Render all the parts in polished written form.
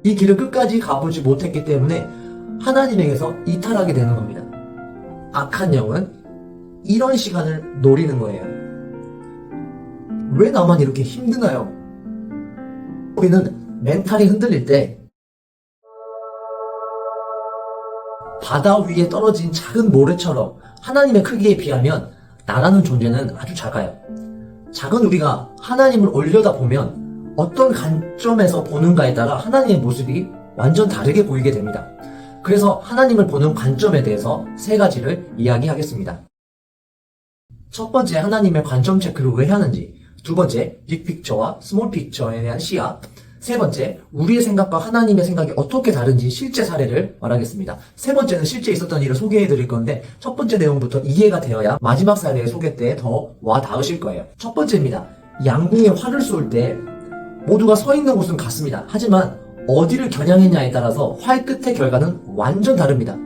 이 길을 끝까지 가보지 못했기 때문에 하나님에게서 이탈하게 되는 겁니다. 악한 영은 이런 시간을 노리는 거예요. 왜 나만 이렇게 힘드나요? 우리는 멘탈이 흔들릴 때 바다 위에 떨어진 작은 모래처럼 하나님의 크기에 비하면 나라는 존재는 아주 작아요. 작은 우리가 하나님을 올려다보면 어떤 관점에서 보는가에 따라 하나님의 모습이 완전 다르게 보이게 됩니다. 그래서 하나님을 보는 관점에 대해서 3가지를 이야기하겠습니다. 첫 번째, 하나님의 관점 체크를 왜 하는지. 두 번째, 빅픽처와 스몰 픽처에 대한 시야. 세 번째, 우리의 생각과 하나님의 생각이 어떻게 다른지 실제 사례를 말하겠습니다. 세 번째는 실제 있었던 일을 소개해 드릴 건데 첫 번째 내용부터 이해가 되어야 마지막 사례의 소개 때 더 와 닿으실 거예요. 첫 번째입니다. 양궁에 활을 쏠 때 모두가 서 있는 곳은 같습니다. 하지만 어디를 겨냥했냐에 따라서 활 끝의 결과는 완전 다릅니다.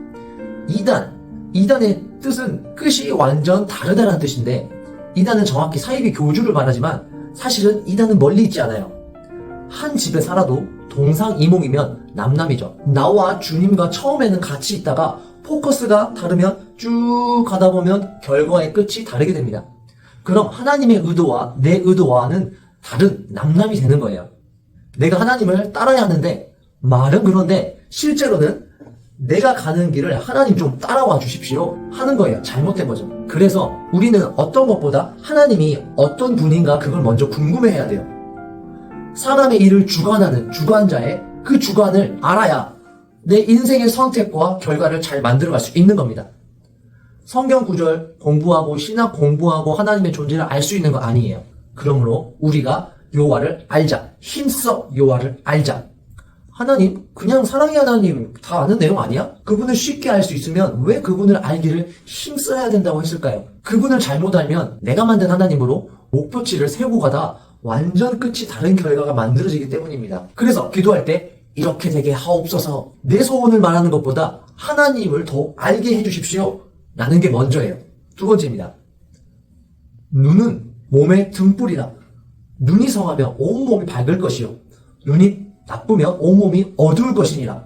2단의 뜻은 끝이 완전 다르다는 뜻인데 2단은 정확히 사이비 교주를 말하지만 사실은 2단은 멀리 있지 않아요. 한 집에 살아도 동상이몽이면 남남이죠. 나와 주님과 처음에는 같이 있다가 포커스가 다르면 쭉 가다 보면 결과의 끝이 다르게 됩니다. 그럼 하나님의 의도와 내 의도와는 다른 남남이 되는 거예요. 내가 하나님을 따라야 하는데 말은 그런데 실제로는 내가 가는 길을 하나님 좀 따라와 주십시오 하는 거예요. 잘못된 거죠. 그래서 우리는 어떤 것보다 하나님이 어떤 분인가 그걸 먼저 궁금해해야 돼요. 사람의 일을 주관하는 주관자의 그 주관을 알아야 내 인생의 선택과 결과를 잘 만들어갈 수 있는 겁니다. 성경 구절 공부하고 신학 공부하고 하나님의 존재를 알 수 있는 거 아니에요. 그러므로 우리가 여호와를 알자. 힘써 여호와를 알자. 하나님, 그냥 사랑의 하나님 다 아는 내용 아니야? 그분을 쉽게 알 수 있으면 왜 그분을 알기를 힘써야 된다고 했을까요? 그분을 잘못 알면 내가 만든 하나님으로 목표치를 세우고 가다 완전 끝이 다른 결과가 만들어지기 때문입니다. 그래서 기도할 때 이렇게 되게 하옵소서, 내 소원을 말하는 것보다 하나님을 더 알게 해주십시오 라는 게 먼저예요. 두 번째입니다. 눈은 몸의 등불이라. 눈이 성하면 온몸이 밝을 것이요 눈이 나쁘면 온몸이 어두울 것이니라.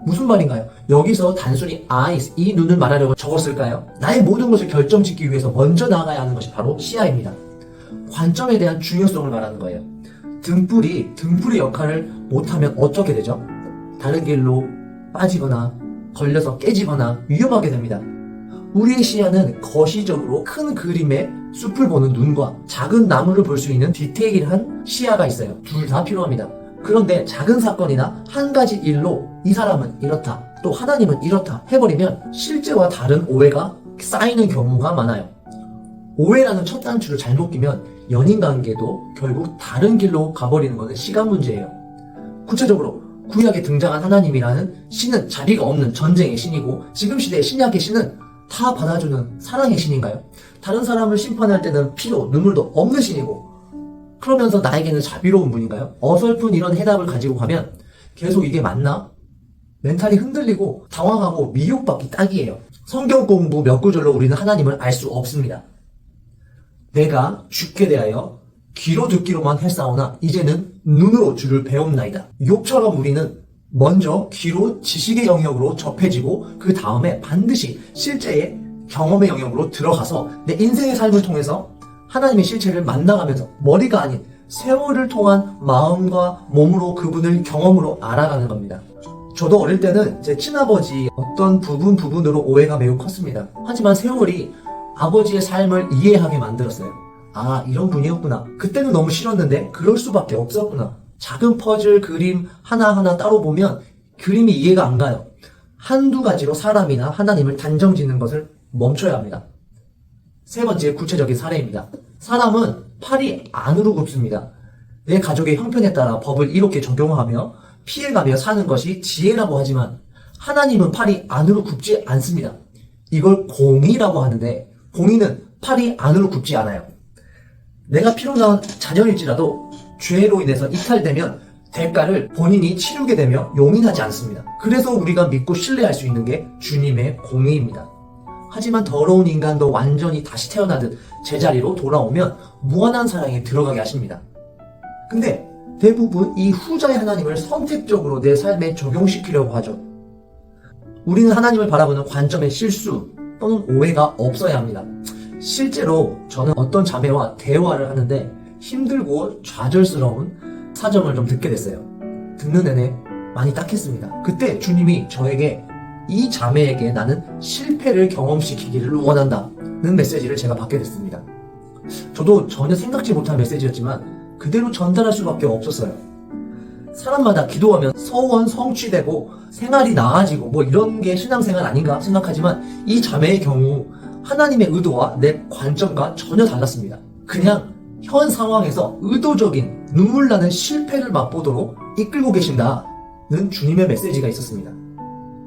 무슨 말인가요? 여기서 단순히 eyes, 이 눈을 말하려고 적었을까요? 나의 모든 것을 결정짓기 위해서 먼저 나아가야 하는 것이 바로 시야입니다. 관점에 대한 중요성을 말하는 거예요. 등불의 역할을 못하면 어떻게 되죠? 다른 길로 빠지거나 걸려서 깨지거나 위험하게 됩니다. 우리의 시야는 거시적으로 큰 그림의 숲을 보는 눈과 작은 나무를 볼 수 있는 디테일한 시야가 있어요. 둘 다 필요합니다. 그런데 작은 사건이나 한 가지 일로 이 사람은 이렇다, 또 하나님은 이렇다 해버리면 실제와 다른 오해가 쌓이는 경우가 많아요. 오해라는 첫 단추를 잘못 끼면 연인관계도 결국 다른 길로 가버리는 것은 시간 문제예요. 구체적으로 구약에 등장한 하나님이라는 신은 자비가 없는 전쟁의 신이고 지금 시대의 신약의 신은 다 받아주는 사랑의 신인가요? 다른 사람을 심판할 때는 피도 눈물도 없는 신이고 그러면서 나에게는 자비로운 분인가요? 어설픈 이런 해답을 가지고 가면 계속 이게 맞나? 멘탈이 흔들리고 당황하고 미혹받기 딱이에요. 성경 공부 몇 구절로 우리는 하나님을 알 수 없습니다. 내가 주께 대하여 귀로 듣기로만 했사오나 이제는 눈으로 주를 배움나이다. 욥처럼 우리는 먼저 귀로 지식의 영역으로 접해지고 그 다음에 반드시 실제의 경험의 영역으로 들어가서 내 인생의 삶을 통해서 하나님의 실체를 만나가면서 머리가 아닌 세월을 통한 마음과 몸으로 그분을 경험으로 알아가는 겁니다. 저도 어릴 때는 제 친아버지 어떤 부분으로 오해가 매우 컸습니다. 하지만 세월이 아버지의 삶을 이해하게 만들었어요. 아, 이런 분이었구나. 그때는 너무 싫었는데 그럴 수밖에 없었구나. 작은 퍼즐 그림 하나하나 따로 보면 그림이 이해가 안 가요. 한두 가지로 사람이나 하나님을 단정 짓는 것을 멈춰야 합니다. 세 번째 구체적인 사례입니다. 사람은 팔이 안으로 굽습니다. 내 가족의 형편에 따라 법을 이렇게 적용하며 피해가며 사는 것이 지혜라고 하지만 하나님은 팔이 안으로 굽지 않습니다. 이걸 공의라고 하는데 공의는 팔이 안으로 굽지 않아요. 내가 피로나온 자녀일지라도 죄로 인해서 이탈되면 대가를 본인이 치르게 되며 용인하지 않습니다. 그래서 우리가 믿고 신뢰할 수 있는 게 주님의 공의입니다. 하지만 더러운 인간도 완전히 다시 태어나듯 제자리로 돌아오면 무한한 사랑에 들어가게 하십니다. 근데 대부분 이 후자의 하나님을 선택적으로 내 삶에 적용시키려고 하죠. 우리는 하나님을 바라보는 관점에 실수 또는 오해가 없어야 합니다. 실제로 저는 어떤 자매와 대화를 하는데 힘들고 좌절스러운 사정을 좀 듣게 됐어요. 듣는 내내 많이 딱했습니다. 그때 주님이 저에게 이 자매에게 나는 실패를 경험시키기를 원한다는 메시지를 제가 받게 됐습니다. 저도 전혀 생각지 못한 메시지였지만 그대로 전달할 수밖에 없었어요. 사람마다 기도하면 서원 성취되고 생활이 나아지고 뭐 이런 게 신앙생활 아닌가 생각하지만 이 자매의 경우 하나님의 의도와 내 관점과 전혀 달랐습니다. 그냥 현 상황에서 의도적인 눈물 나는 실패를 맛보도록 이끌고 계신다는 주님의 메시지가 있었습니다.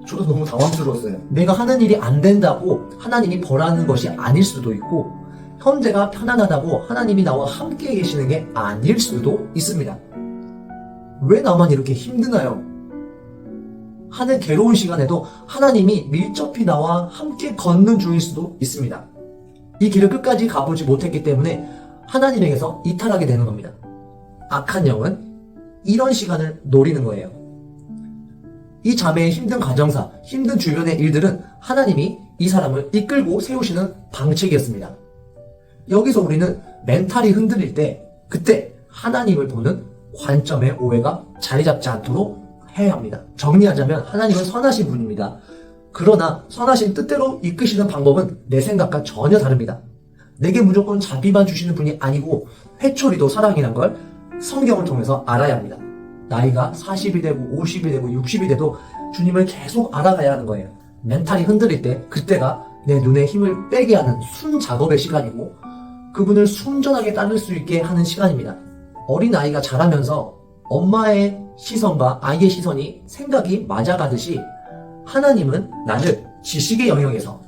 저도 너무 당황스러웠어요. 내가 하는 일이 안 된다고 하나님이 벌하는 것이 아닐 수도 있고 현재가 편안하다고 하나님이 나와 함께 계시는 게 아닐 수도 있습니다. 왜 나만 이렇게 힘드나요? 하는 괴로운 시간에도 하나님이 밀접히 나와 함께 걷는 중일 수도 있습니다. 이 길을 끝까지 가보지 못했기 때문에 하나님에게서 이탈하게 되는 겁니다. 악한 영은 이런 시간을 노리는 거예요. 이 자매의 힘든 가정사, 힘든 주변의 일들은 하나님이 이 사람을 이끌고 세우시는 방책이었습니다. 여기서 우리는 멘탈이 흔들릴 때 그때 하나님을 보는 관점의 오해가 자리 잡지 않도록 해야 합니다. 정리하자면 하나님은 선하신 분입니다. 그러나 선하신 뜻대로 이끄시는 방법은 내 생각과 전혀 다릅니다. 내게 무조건 자비만 주시는 분이 아니고 회초리도 사랑이란 걸 성경을 통해서 알아야 합니다. 나이가 40이 되고 50이 되고 60이 돼도 주님을 계속 알아가야 하는 거예요. 멘탈이 흔들릴 때 그때가 내 눈에 힘을 빼게 하는 순 작업의 시간이고 그분을 순전하게 따를 수 있게 하는 시간입니다. 어린아이가 자라면서 엄마의 시선과 아이의 시선이 생각이 맞아가듯이 하나님은 나를 지식의 영역에서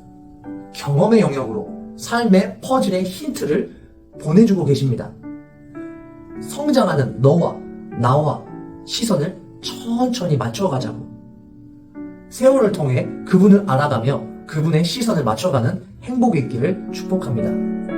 경험의 영역으로 삶의 퍼즐의 힌트를 보내주고 계십니다. 성장하는 너와 나와 시선을 천천히 맞춰가자고. 세월을 통해 그분을 알아가며 그분의 시선을 맞춰가는 행복이 있기를 축복합니다.